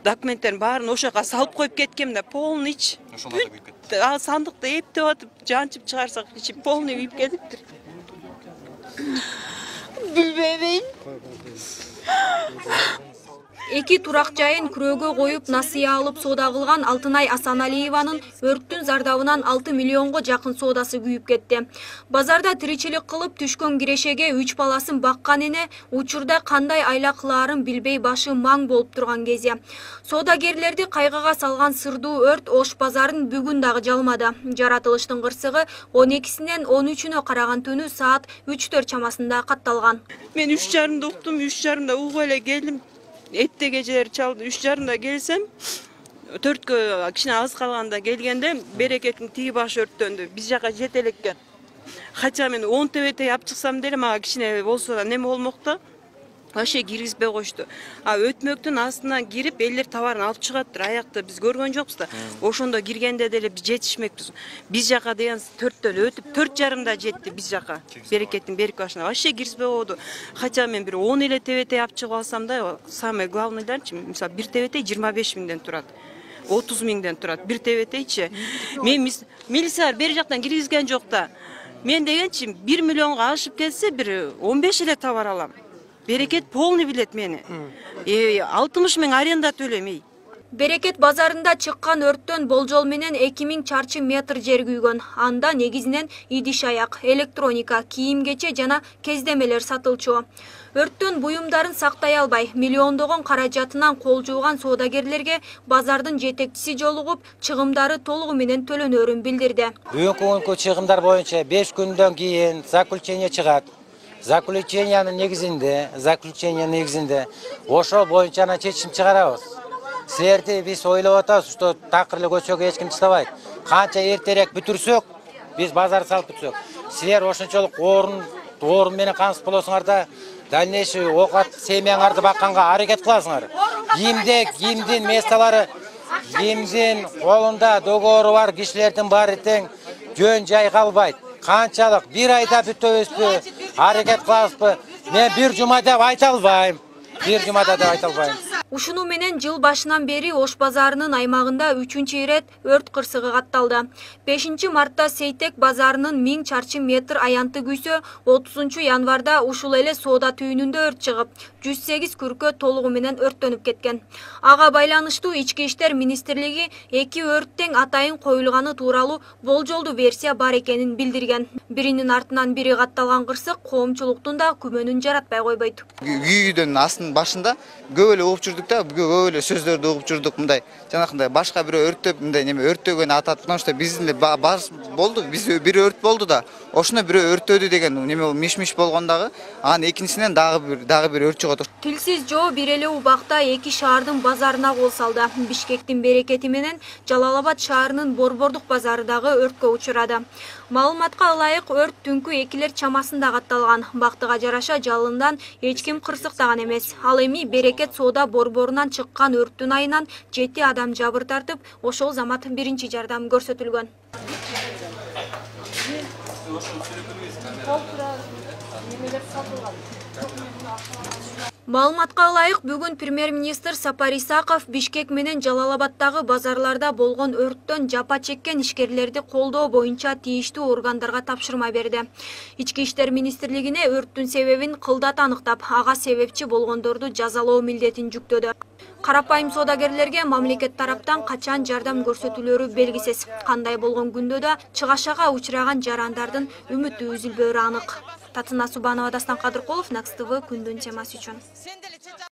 документтерин баарын ошоға салып коюп кеткем да, полный ич. Ошондо да күйүп кетти. Сандыкта эптеп атып, жанчып чыгарсак, ичи полный күйүп кетиптир. Билбейм. Эки турак жайын күрөөгө коюп насыя алып соода кылган Алтынай Асаналиеванын өрттүн зардабынан 6 миллионго жакын соодасы күйүп кетти. Базарда тиричилик кылып түшкөн кирешеге 3 баласын баккан эне учурда кандай айла кылаарын билбей башы маң болуп турган кези. Соодагерлерди кайгыга салган сырдуу өрт Ош базарын бүгүн дагы жалмады. Жаратылыштын кырсыгы 12-синен 13-үнө караган түнү саат 3-4 чамасында катталган. Мен 3:30-да уктум, 3:30-да угуп эле келдим. Этте кечелер чалды, 3:30-да келсем, 4кө кичине аз калганда келгенде Берекеттин тиги башы өрттөндү. Биз жака жете элеккен. Кача мен 10 тебетей алып чыксам деле мага кичине болсо да неме болмок да. Вообще киргизбей кошту. Өтмөктүн астынан кирип, элдер товарын алып чыгаттыр. Аякта биз көргөн жокпуз да. Ошондо киргенде деле биз жетишмекпиз. Биз жака деген 4төн өтүп, 4:30-да жетти биз жака. Берекеттин берки башына вообще киргизбей койду. Кача мен бир 10 эле тебетей алып чыгып алсам да, самый главныйдарчы, мисалы, бир тебетей 25 миңден турат. 30 миңден турат. Бир тебетейчи. Мен милиция бери жактан киргизген жок да. Мен дегенчи 1 миллионго ашып келсе, бир 15 эле товар алам. Берекет полный билет мени. 60 миң аренда төлөмей. Берекет базарында чыккан өрттөн болжол менен 2000 чарчы метр жер күйгөн. Анда негизинен идиш аяк, электроника, кийим-кече жана кездемелер сатылчу. Өрттөн буюмдарын сактай албай, миллиондогон каражатынан кол жууган соодагерлерге базардын жетекчиси жолугуп, чыгымдары толугу менен төлөнөрүн билдирди. Бүгүнкү күnkү чыгымдар боюнча 5 күндөн кийин заключение чыгат. Заключениянын негизинде ошол боюнча чечим чыгарабыз. Силерди биз ойлоп атабыз, что такыр эле көчөгө эч ким чыгабайт. Канча эртерээк бүтүрсөк, биз базар салып бүтсөк, силер ошончолук орун менен камсыз болосуңар да, дальнейший окат семьяңарды бакканга аракет кыласыңар. Кийимдин месталары, кийимдин колунда договору бар кишилердин баары тең жөн жай калбайт. Канчалык бир айда бүтөбүзбү, аракет кылабызбы? Мен бир жума деп айта албайм. Ушуну менен жыл башынан бери Ош базарынын аймагында 3-чү ирет өрт кырсыгы катталды. 5 мартта Сейтек базарынын 1000 чарчы метр аянты күйсө, 30 январда ушул эле соода түйүнүндө өрт чыгып, 108 күркө толугу менен өрттөнүп кеткен. Ага байланыштуу Ички иштер министрлиги 2 өрттең атайын коюлганы тууралуу болжолдуу версия бар экенин билдирген. Биринин артынан бири катталган кырсык коомчулуктун да күмөнүн жаратпай койбойт. Күйдүн астын башында көп эле угуп жүрдүк да, көп эле сөздөрдү угуп жүрдүк мындай. Жанакындай башка бирөө өрттөп мындай неме өрттөгөн атат, потому что биздин баш болду, биз бир өрт болду да, ошондо бирөө өрттөдү деген неме миш-миш болгондагы, анын экинчисинен дагы бир өрт чыгат. Тилсиз жоо бир эле убакта эки шаардын базарына кол салды. Бишкектин Берекети менен Жалал-Абад шаарынын Борбордук базары дагы өрткө учурады. Маалыматка ылайык өрт түнкү 2-лер чамасында катталган. Бактыга жараша жалындан эч ким кырсыктаган эмес. Ал эми Берекет соода борборунан чыккан өрттүн айынан 7 адам жабыр тартып, ошол замат биринчи жардам көрсөтүлгөн. Маалыматка ылайык, бүгүн премьер-министр Сапар Исаков Бишкек менен Жалал-Абаддагы базарларда болгон өрттөн жапа чеккен ишкерлерди колдоо боюнча тийиштүү органдарга тапшырма берди. Ички иштер министрлигине өрттүн себебин кылдат аныктап, ага себепчи болгондорду жазалоо милдетин жүктөдү. Карапайым соодагерлерге мамлекет тараптан качан жардам көрсөтүлөрү белгисиз. Кандай болгон күндө да чыгашага учураган жарандардын үмүтү үзүлбөөрү анык. Татына Субанова, Дастан Кадыркулов, Накс ТВ күндүн темасы үчүн.